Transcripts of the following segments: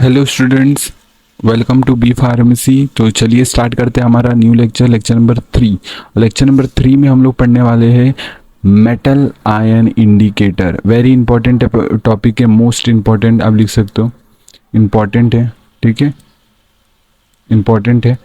Hello students, welcome to B pharmacy. तो चलिए start करते हैं हमारा new lecture number 3। Lecture number 3 में हम लोग पढ़ने वाले हैं metal ion indicator. Very important topic है, मोस्ट इंपॉर्टेंट आप लिख सकते हो, इम्पॉर्टेंट है, ठीक है, इम्पॉर्टेंट है।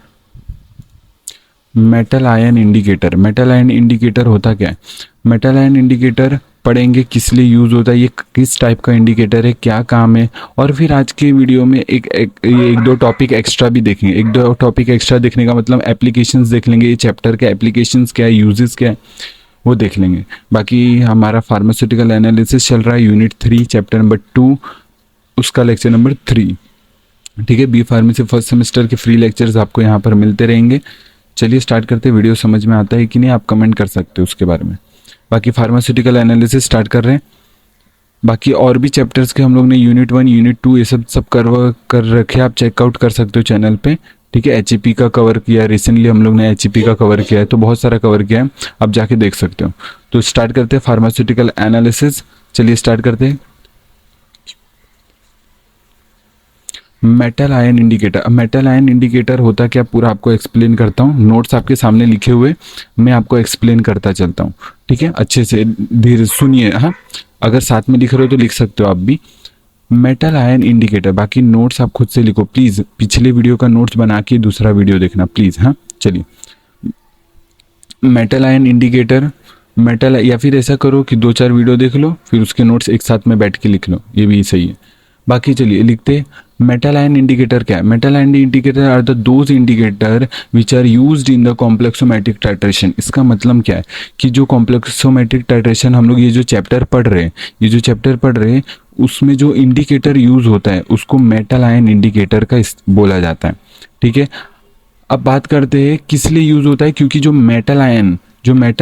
Metal ion indicator, metal ion indicator होता क्या है? मेटल आयन इंडिकेटर पढ़ेंगे, किस लिए यूज़ होता है, ये किस टाइप का इंडिकेटर है, क्या काम है, और फिर आज के वीडियो में एक दो टॉपिक एक्स्ट्रा भी देखेंगे। एक दो टॉपिक एक्स्ट्रा देखने का मतलब एप्लीकेशंस देख लेंगे, ये चैप्टर के एप्लीकेशंस क्या है, यूजेस क्या है, वो देख लेंगे। बाकी हमारा फार्मास्यूटिकल एनालिसिस चल रहा है, यूनिट 3 चैप्टर नंबर 2, उसका लेक्चर नंबर 3, ठीक है। बी फार्मेसी फर्स्ट सेमेस्टर के फ्री लेक्चर्स आपको यहाँ पर मिलते रहेंगे। चलिए स्टार्ट करते हैं। वीडियो समझ में आता है कि नहीं आप कमेंट कर सकते हो उसके बारे में। बाकी फार्मास्यूटिकल एनालिसिस स्टार्ट कर रहे हैं। बाकी और भी चैप्टर्स के हम लोग ने यूनिट 1 यूनिट 2 ये सब कर रखे, आप चेकआउट कर सकते हो चैनल पे, ठीक है। एचईपी का कवर किया है रिसेंटली, हम लोग ने एचईपी का कवर किया है, तो बहुत सारा कवर किया है, आप जाके देख सकते हो। तो स्टार्ट करते हैं फार्मास्यूटिकल एनालिसिस। चलिए स्टार्ट करते हैं। Metal ion indicator. अब मेटल आयन इंडिकेटर होता क्या, पूरा आपको एक्सप्लेन करता हूँ। नोट्स आपके सामने लिखे हुए, मैं आपको एक्सप्लेन करता चलता हूँ, ठीक है। अच्छे से धीरे सुनिए, हाँ। अगर साथ में लिख रहे हो तो लिख सकते हो आप भी। मेटल आयन इंडिकेटर, बाकी नोट्स आप खुद से लिखो प्लीज़। पिछले वीडियो का नोट्स बना के दूसरा वीडियो देखना प्लीज़, हाँ। चलिए, मेटल आयन इंडिकेटर, मेटल, या फिर ऐसा करो कि 2-4 वीडियो देख लो, फिर उसके नोट्स एक साथ में बैठ के लिख लो, ये भी सही है। बाकी चलिए लिखते, मेटल आयन इंडिकेटर क्या है? Metal ion indicator are the those indicator which are used in the complexometric titration. इसका मतलब क्या है कि जो कॉम्प्लेक्सोमेट्रिक टाइट्रेशन हम लोग ये जो चैप्टर पढ़ रहे हैं, उसमें जो इंडिकेटर यूज होता है उसको मेटल आयन इंडिकेटर का बोला जाता है, ठीक है। अब बात करते हैं किस लिए यूज होता है, क्योंकि जो मेटल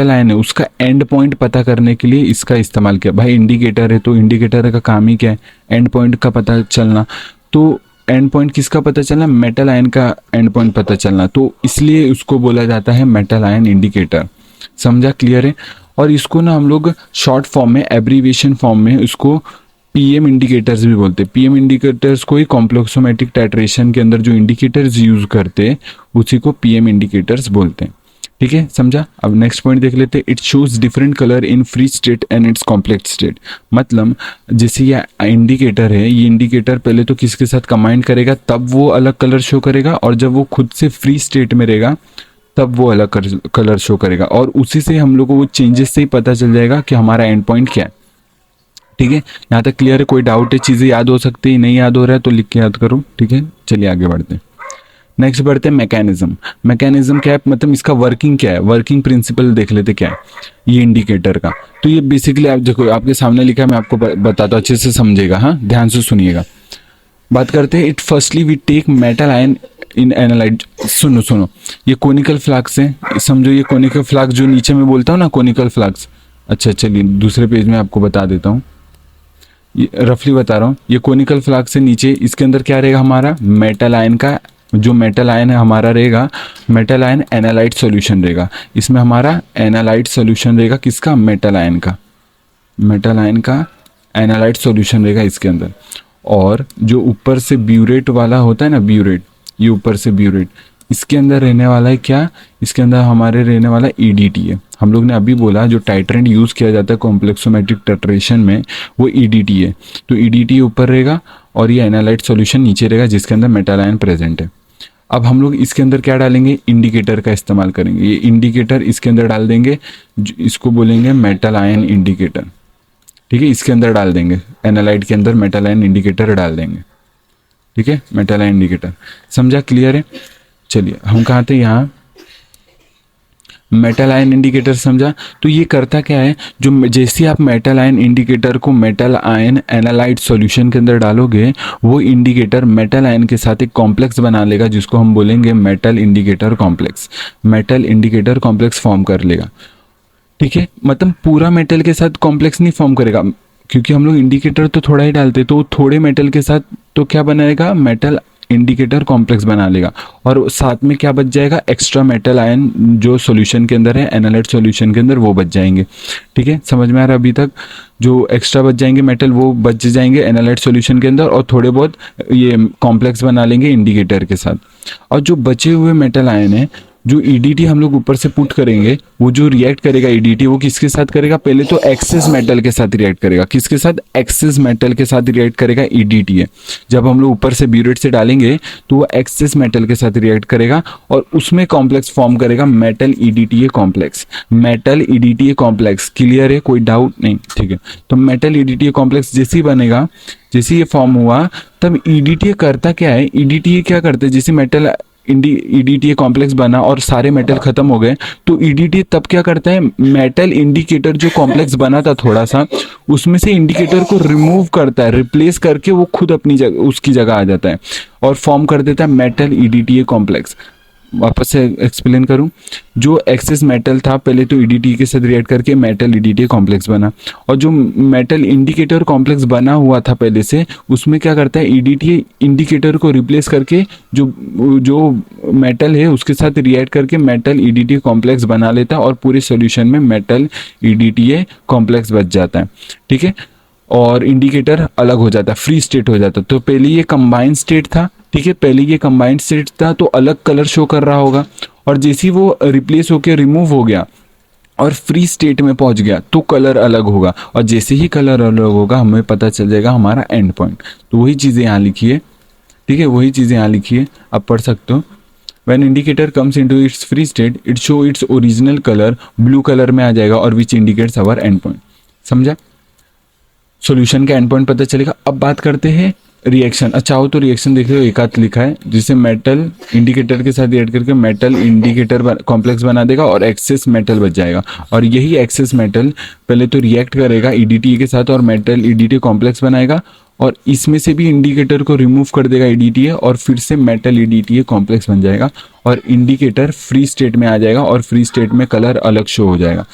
आयन है उसका एंड पॉइंट पता करने के लिए इसका इस्तेमाल किया। भाई इंडिकेटर है तो इंडिकेटर का काम ही क्या है, एंड पॉइंट का पता चलना। तो एंड पॉइंट किसका पता चलना, मेटल आयन का एंड पॉइंट पता चलना, तो इसलिए उसको बोला जाता है मेटल आयन इंडिकेटर। समझा, क्लियर है। और इसको ना हम लोग शॉर्ट फॉर्म में, एब्रीविएशन फॉर्म में उसको पीएम इंडिकेटर्स भी बोलते हैं। पीएम इंडिकेटर्स को ही कॉम्प्लेक्सोमेट्रिक टाइट्रेशन के अंदर जो इंडिकेटर्स यूज करते हैं उसी को पीएम इंडिकेटर्स बोलते हैं, ठीक है, समझा। अब नेक्स्ट पॉइंट देख लेते हैं। It shows different colour in free state and it's complex state. मतलब जैसे ये इंडिकेटर है, ये इंडिकेटर पहले तो किसके साथ कंबाइन करेगा तब वो अलग कलर शो करेगा, और जब वो खुद से फ्री स्टेट में रहेगा तब वो अलग कलर शो करेगा, और उसी से हम लोग को वो चेंजेस से ही पता चल जाएगा कि हमारा एंड पॉइंट क्या है, ठीक है। यहाँ तक क्लियर है? कोई डाउट है? चीज़ें याद हो सकती है, नहीं याद हो रहा है तो लिख के याद करो, ठीक है। चलिए आगे बढ़ते हैं। नेक्स्ट बढ़ते हैं मैकेनिज्म। मैकेनिज्म क्या है, मतलब इसका वर्किंग क्या है, वर्किंग प्रिंसिपल देख लेते क्या है ये इंडिकेटर का। तो ये बेसिकली आप देखो, आपके सामने लिखा है, मैं आपको बताता हूँ, अच्छे से समझेगा, हाँ, ध्यान से सुनिएगा। बात करते हैं। It firstly we take metal ion in analyte. सुनो, ये कोनिकल फ्लक्स है, समझो। ये कोनिकल फ्लक्स जो नीचे में बोलता हूँ ना, कोनिकल फ्लक्स। अच्छा चलिए दूसरे पेज में आपको बता देता हूँ, रफली बता रहा हूँ। ये कोनिकल फ्लक्स से नीचे, इसके अंदर क्या रहेगा हमारा, मेटल आयन का, जो मेटल आयन है हमारा रहेगा, मेटल आयन एनालाइट सॉल्यूशन रहेगा। इसमें हमारा एनालाइट सॉल्यूशन रहेगा, किसका, मेटल आयन का, मेटल आयन का एनालाइट सॉल्यूशन रहेगा इसके अंदर। और जो ऊपर से ब्यूरेट वाला होता है ना, ब्यूरेट, ये ऊपर से ब्यूरेट, इसके अंदर रहने वाला है क्या, इसके अंदर हमारे रहने वाला ईडीटी है। हम लोग ने अभी बोला जो टाइट्रेंट यूज किया जाता है कॉम्प्लेक्सोमेट्रिक टाइट्रेशन में, वो ईडीटी है। तो ईडीटी ऊपर रहेगा और ये एनालाइट सॉल्यूशन नीचे रहेगा जिसके अंदर मेटल आयन प्रेजेंट है। अब हम लोग इसके अंदर क्या डालेंगे, इंडिकेटर का इस्तेमाल करेंगे। ये इंडिकेटर इसके अंदर डाल देंगे, इसको बोलेंगे मेटल आयन इंडिकेटर, ठीक है। इसके अंदर डाल देंगे, एनालाइट के अंदर मेटल आयन इंडिकेटर डाल देंगे, ठीक है, मेटल आयन इंडिकेटर। समझा, क्लियर है। चलिए हम कहाँ थे, यहाँ मेटल आयन इंडिकेटर समझा। तो ये करता क्या है, जो जैसे आप मेटल आयन इंडिकेटर को मेटल आयन एनालाइट सॉल्यूशन के अंदर डालोगे, वो इंडिकेटर मेटल आयन के साथ एक कॉम्प्लेक्स बना लेगा जिसको हम बोलेंगे metal indicator complex. Metal indicator complex form कर लेगा, ठीक है। मतलब पूरा मेटल के साथ कॉम्प्लेक्स नहीं फॉर्म करेगा, क्योंकि हम लोग इंडिकेटर तो थोड़ा ही डालते, तो थोड़े मेटल के साथ तो क्या बनाएगा, मेटल इंडिकेटर कॉम्प्लेक्स बना लेगा, और साथ में क्या बच जाएगा, एक्स्ट्रा मेटल आयन जो सॉल्यूशन के अंदर है, एनालाइट सॉल्यूशन के अंदर, वो बच जाएंगे। ठीक है, समझ में आ रहा है अभी तक? जो एक्स्ट्रा बच जाएंगे मेटल वो बच जाएंगे एनालाइट सॉल्यूशन के अंदर, और थोड़े बहुत ये कॉम्प्लेक्स बना लेंगे इंडिकेटर के साथ। और जो बचे हुए मेटल आयन है, जो ईडीटी हम लोग ऊपर से पुट करेंगे, वो जो रिएक्ट करेगा ईडीटी, वो किसके साथ करेगा, पहले तो एक्सेस मेटल के साथ रिएक्ट करेगा। किसके साथ, एक्सेस मेटल के साथ रिएक्ट करेगा ईडीटी है। जब हम लोग ऊपर से ब्यूरेट से डालेंगे तो वो एक्सेस मेटल के साथ रिएक्ट करेगा और उसमें कॉम्प्लेक्स फॉर्म करेगा, metal EDTA complex. Metal EDTA complex, clear है, कोई डाउट नहीं? ठीक है, तो मेटल ईडीटीए कॉम्प्लेक्स जैसे ही बनेगा, जैसे ये फॉर्म हुआ, तब ईडीटीए करता क्या है, ईडीटीए क्या करते हैं, जैसे मेटल ईडीटीए कॉम्प्लेक्स बना और सारे मेटल खत्म हो गए, तो ईडीटीए तब क्या करता है, मेटल इंडिकेटर जो कॉम्प्लेक्स बना था थोड़ा सा, उसमें से इंडिकेटर को रिमूव करता है, रिप्लेस करके वो खुद अपनी जगह, उसकी जगह आ जाता है और फॉर्म कर देता है मेटल ईडीटीए कॉम्प्लेक्स। वापस से एक्सप्लेन करूं, जो एक्सेस मेटल था पहले तो ईडीटी के साथ रिएक्ट करके मेटल ईडीटी कॉम्प्लेक्स बना, और जो मेटल इंडिकेटर कॉम्प्लेक्स बना हुआ था पहले से, उसमें क्या करता है, ईडीटी इंडिकेटर को रिप्लेस करके जो जो मेटल है उसके साथ रिएक्ट करके मेटल ईडीटी कॉम्प्लेक्स बना लेता है, और पूरे सॉल्यूशन में मेटल ईडीटी कॉम्प्लेक्स बच जाता है। ठीक है, और इंडिकेटर अलग हो जाता है, फ्री स्टेट हो जाता है। तो पहले ये कंबाइंड स्टेट था, ठीक है, पहले ये कंबाइंड स्टेट था तो अलग कलर शो कर रहा होगा, और जैसे ही वो रिप्लेस होकर रिमूव हो गया और फ्री स्टेट में पहुंच गया तो कलर अलग होगा, और जैसे ही कलर अलग होगा हमें पता चल जाएगा हमारा एंड पॉइंट। तो वही चीज़ें यहाँ लिखी है, ठीक है, वही चीज़ें यहाँ लिखी है, आप पढ़ सकते हो। When indicator comes into its free state, it show its original color, blue colour में आ जाएगा, और which indicates our and point. समझा? सॉल्यूशन का एंड पॉइंट पता चलेगा। अब बात करते हैं रिएक्शन। अच्छा हो तो रिएक्शन देख लो, एक आध लिखा है, जिसे मेटल इंडिकेटर के साथ ऐड करके मेटल इंडिकेटर कॉम्प्लेक्स बना देगा और एक्सेस मेटल बच जाएगा, और यही एक्सेस मेटल पहले तो रिएक्ट करेगा ईडीटी के साथ और मेटल ईडीटी कॉम्प्लेक्स बनाएगा, और इसमें से भी इंडिकेटर को रिमूव कर देगा ईडीटी, और फिर से मेटल ईडीटी कॉम्प्लेक्स बन जाएगा, और इंडिकेटर फ्री स्टेट में आ जाएगा, और फ्री स्टेट में कलर अलग शो हो जाएगा।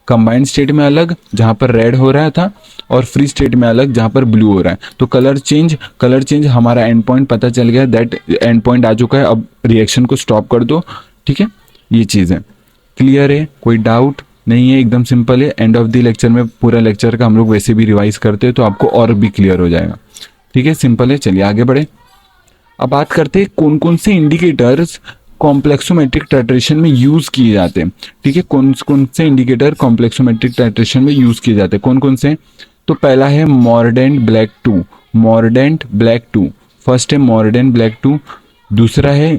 कंबाइंड स्टेट में अलग जहाँ पर रेड हो रहा था, और फ्री स्टेट में अलग जहाँ पर ब्लू हो रहा है। तो कलर चेंज हमारा एंड पॉइंट पता चल गया, दैट एंड पॉइंट आ चुका है। अब रिएक्शन को स्टॉप कर दो। ठीक है, ये चीज़ है, क्लियर है, कोई डाउट नहीं है, एकदम सिंपल है। एंड ऑफ द लेक्चर में पूरा लेक्चर का हम लोग वैसे भी रिवाइज करते हैं तो आपको और भी क्लियर हो जाएगा। ठीक है, सिंपल है। चलिए आगे बढ़े। अब बात करते हैं कौन कौन से इंडिकेटर्स कॉम्प्लेक्सोमेट्रिक टाइट्रेशन में यूज किए जाते हैं। ठीक है, कौन कौन से इंडिकेटर कॉम्प्लेक्सोमेट्रिक टाइट्रेशन में यूज किए जाते हैं, कौन कौन से? तो पहला है mordant black 2, mordant black 2, first है मॉर्डेंट ब्लैक 2, दूसरा है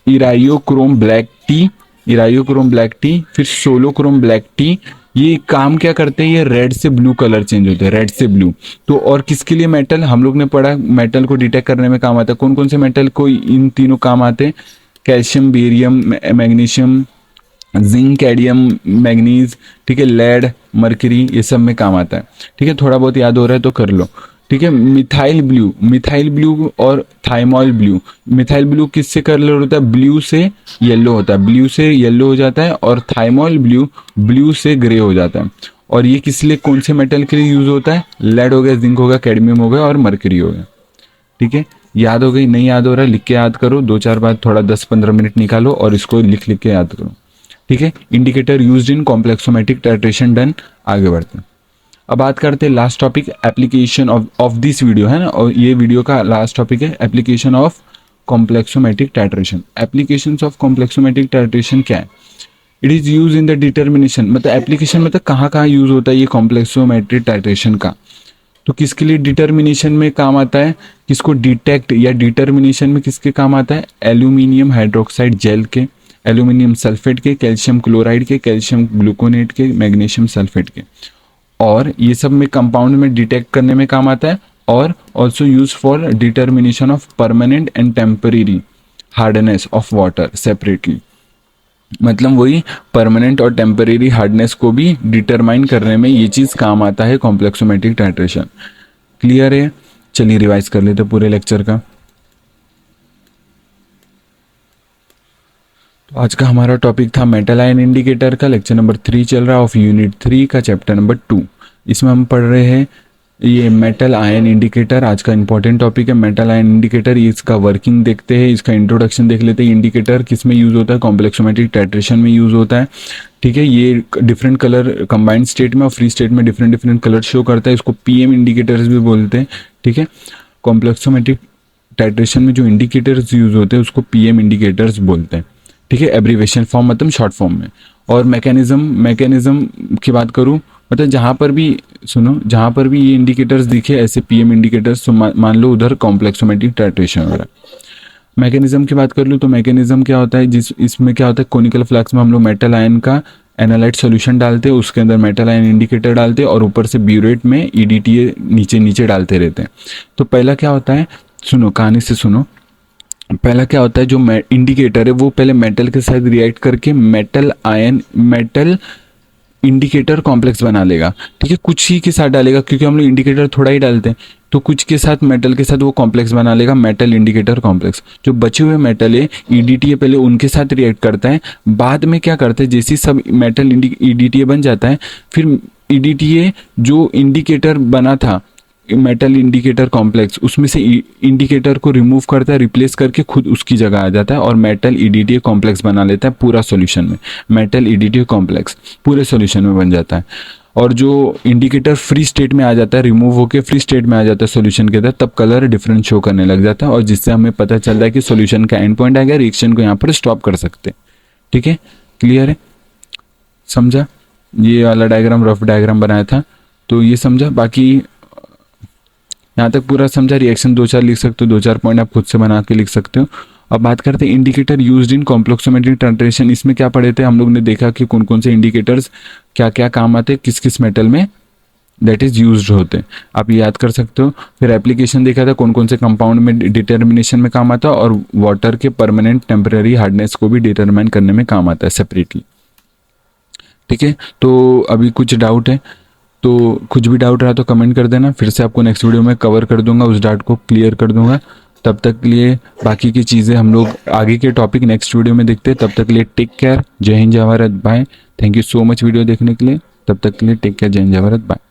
इरायोक्रोम ब्लैक टी, इरायोक्रोम ब्लैक टी, फिर सोलोक्रोम ब्लैक टी। ये काम क्या करते हैं, ये रेड से ब्लू कलर चेंज होते हैं, रेड से ब्लू। तो और किसके लिए मेटल, हम लोग ने पढ़ा मेटल को डिटेक्ट करने में काम आता है। कौन कौन से मेटल को इन तीनों काम आते हैं? Calcium, barium, magnesium, zinc, cadmium, manganese, ठीक है, लेड, मरकरी, ये सब में काम आता है। ठीक है, थोड़ा बहुत याद हो रहा है तो कर लो। ठीक है, मिथाइल ब्लू और थाइमोल ब्लू। मिथाइल ब्लू किससे कलर होता है, ब्लू से येलो होता है, ब्लू से येलो हो जाता है, और थाइमोल ब्लू ब्लू से ग्रे हो जाता है। और ये किस लिए, कौन से मेटल के लिए यूज होता है? लेड हो गया, जिंक हो गया, कैडमियम हो गया और मरकरी हो गया। ठीक है, याद हो गई? नहीं याद हो रहा है, लिख के याद करो, 2-4 बार थोड़ा 10-15 मिनट निकालो और इसको लिख के याद करो। ठीक है, indicator used in complexometric titration done. आगे बढ़ते हैं। अब बात करते हैं last topic, application of this video, है ना, और ये वीडियो का लास्ट टॉपिक है application of complexometric titration. Applications of complexometric titration क्या है? It is use in the determination, मतलब एप्लीकेशन मतलब कहाँ कहाँ यूज होता है ये कॉम्प्लेक्सोमेट्रिक टाइट्रेशन का। तो किसके लिए डिटर्मिनेशन में काम आता है, किसको डिटेक्ट या डिटर्मिनेशन में किसके काम आता है? एल्यूमिनियम हाइड्रोक्साइड जेल के, एल्यूमिनियम सल्फेट के, कैल्शियम क्लोराइड के, कैल्शियम ग्लूकोनेट के, मैग्नीशियम सल्फेट के, और ये सब में कंपाउंड में डिटेक्ट करने में काम आता है। और also use for determination of permanent and temporary hardness of water separately, मतलब वही परमानेंट और टेम्परेरी हार्डनेस को भी डिटरमाइन करने में ये चीज़ काम आता है कॉम्प्लेक्सोमेट्रिक टाइट्रेशन। क्लियर है? चलिए रिवाइज कर लेते पूरे लेक्चर का। तो आज का हमारा टॉपिक था मेटल आयन इंडिकेटर का, लेक्चर नंबर 3 चल रहा है ऑफ यूनिट 3 का चैप्टर नंबर 2। इसमें हम पढ़ रहे हैं ये मेटल आयन इंडिकेटर आज का इंपॉर्टेंट टॉपिक है। मेटल आयन इंडिकेटर, ये इसका वर्किंग देखते हैं, इसका इंट्रोडक्शन देख लेते हैं। इंडिकेटर किस में यूज़ होता है? कॉम्प्लेक्सोमेट्रिक टाइट्रेशन में यूज़ होता है। ठीक है, ये डिफरेंट कलर कंबाइंड स्टेट में और फ्री स्टेट में डिफरेंट डिफरेंट कलर शो करता है। इसको पीएम इंडिकेटर्स भी बोलते हैं। ठीक है, कॉम्प्लेक्सोमेट्रिक टाइट्रेशन में जो इंडिकेटर्स यूज़ होते हैं उसको पीएम इंडिकेटर्स बोलते हैं। ठीक है, एब्रीवेशन फॉर्म मतलब शॉर्ट फॉर्म में। और मैकेनिज्म की बात करूँ, मतलब जहाँ पर भी सुनो, जहाँ पर भी ये इंडिकेटर्स दिखे ऐसे पीएम इंडिकेटर्स, तो मान लो उधर कॉम्प्लेक्सोमेट्रिक टाइट्रेशन हो रहा है। मैकेनिज्म की बात कर लूँ तो मैकेनिज्म क्या होता है, इसमें क्या होता है, कोनिकल फ्लैक्स में हम लोग मेटल आयन का एनालाइट सॉल्यूशन डालते हैं, उसके अंदर मेटल आयन इंडिकेटर डालते हैं और ऊपर से ब्यूरेट में ईडीटीए नीचे नीचे डालते रहते हैं। तो पहला क्या होता है, सुनो कहानी से सुनो। पहला क्या होता है, जो इंडिकेटर है वो पहले मेटल के साथ रिएक्ट करके मेटल इंडिकेटर कॉम्प्लेक्स बना लेगा। ठीक है, कुछ ही के साथ डालेगा क्योंकि हम लोग इंडिकेटर थोड़ा ही डालते हैं, तो कुछ के साथ मेटल के साथ वो कॉम्प्लेक्स बना लेगा, मेटल इंडिकेटर कॉम्प्लेक्स। जो बचे हुए मेटल है ईडीटीए पहले उनके साथ रिएक्ट करता है, बाद में क्या करता है, जैसे सब मेटल ईडीटीए बन जाता है, फिर ईडीटीए जो इंडिकेटर बना था मेटल इंडिकेटर कॉम्प्लेक्स, उसमें से इंडिकेटर को रिमूव करता है, रिप्लेस करके खुद उसकी जगह आ जाता है और मेटल ईडीटीए कॉम्प्लेक्स बना लेता है पूरा सॉल्यूशन में। मेटल ईडीटीए कॉम्प्लेक्स पूरे सॉल्यूशन में बन जाता है। और जो इंडिकेटर फ्री स्टेट में आ जाता है, रिमूव होकर फ्री स्टेट में आ जाता है सॉल्यूशन के अंदर, तब कलर डिफरेंट शो करने लग जाता है और जिससे हमें पता चलता है कि सॉल्यूशन का एंड पॉइंट आ गया, रिएक्शन को यहाँ पर स्टॉप कर सकते हैं। ठीक है, क्लियर है, समझा? ये वाला डायग्राम रफ डायग्राम बनाया था तो ये समझा। बाकी यहाँ तक पूरा समझा। रिएक्शन 2-4 लिख सकते हो, 2-4 पॉइंट आप खुद से बना के लिख सकते हो। अब बात करते हैं indicator used in complexometric titration. इसमें क्या पढ़े थे हम लोग ने, देखा कि कौन कौन से इंडिकेटर्स क्या क्या काम आते हैं, किस किस मेटल में दैट इज यूज्ड होते हैं, आप ये याद कर सकते हो। फिर एप्लीकेशन देखा था कौन कौन से कंपाउंड में डिटर्मिनेशन में काम आता है और वाटर के परमानेंट टेम्पररी हार्डनेस को भी डिटरमाइन करने में काम आता है सेपरेटली। ठीक है, तो अभी कुछ डाउट है तो कुछ भी डाउट रहा तो कमेंट कर देना, फिर से आपको नेक्स्ट वीडियो में कवर कर दूंगा, उस डाउट को क्लियर कर दूंगा। तब तक के लिए बाकी की चीज़ें हम लोग आगे के टॉपिक नेक्स्ट वीडियो में देखते हैं। तब तक के लिए टेक केयर, जय हिंद जय Bharat, bye. Thank you so much video देखने के लिए। तब तक के लिए टेक केयर, जय हिंद जय भारत, बाय।